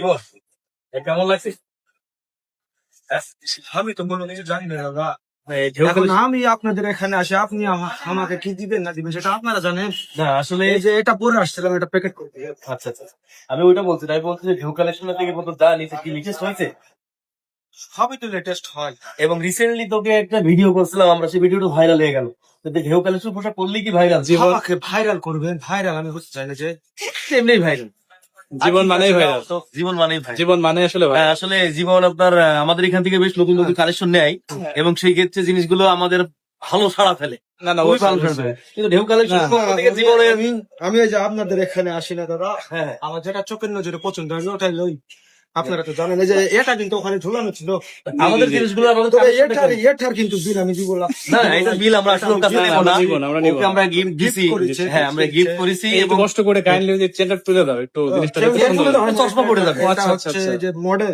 জীবন কেমন লাগছে? আমি তো কোনো কিছু জানি না দাদা। এখন আমি আপনাদের এখানে আসি, আপনি আমাকে কি দিবেন না দিবেন সেটা আপনারা জানেন। না আসলে এই যে এটা পরে আসছিলাম, এটা প্যাকেট করতে। আচ্ছা আচ্ছা, আমি ওইটা বলছি না, আমি বলছি যে ঢেউ কালেকশন থেকে কত দা নিচে কি লিখেছ হয়েছে। সবই তো লেটেস্ট হয়। এবং রিসেন্টলি তোকে একটা ভিডিও করছিলাম আমরা, সেই ভিডিওটা ভাইরাল হয়ে গেল। তো ঢেউ কালেকশন পোশাক করলেই কি ভাইরাল? আমাকে ভাইরাল করবেন, ভাইরাল আমি বুঝতে চাই না যে এমনি ভাইরাল, জীবন মানেই ভাইরাল। জীবন মানেই ভাইরাল। জীবন মানে আসলে ভাই হ্যাঁ, আসলে জীবন আপনার আমাদের এখান থেকে বেশ নতুন নতুন কালেকশন নেয় এবং সেই ক্ষেত্রে জিনিসগুলো আমাদের ভালো সাড়া ফেলে, না না খুবই ভালো অবশ্যই, সাড়া ফেলে। কিন্তু ঢেউ কালেকশন না, জীবনের আমি এই যে আপনাদের এখানে আসি না দাদা, হ্যাঁ আমার যেটা চোখের নজরে পছন্দ আমি ওটাই লই। আপনারা তো জানেন এই যে এটা কিন্তু ওখানে ঝুলানো ছিল, আমাদের জিনিসগুলো আমাদের তবে এটার কিন্তু বিল আমি দিব না। না এটা বিল আমরা আসলে ওর কাছে নেবো না, আমরা নিব ওকে আমরা গিফট দিছি। করেছে, হ্যাঁ আমরা গিফট করেছি একটু এবং কষ্ট করে কাইন্ডলি যে চেনটা তুলে দাও একটু জিনিসটা দেখতে সুন্দর লাগে। চশমা পড়ে যাবে। এটা আচ্ছা, হচ্ছে আচ্ছা। যে মডেল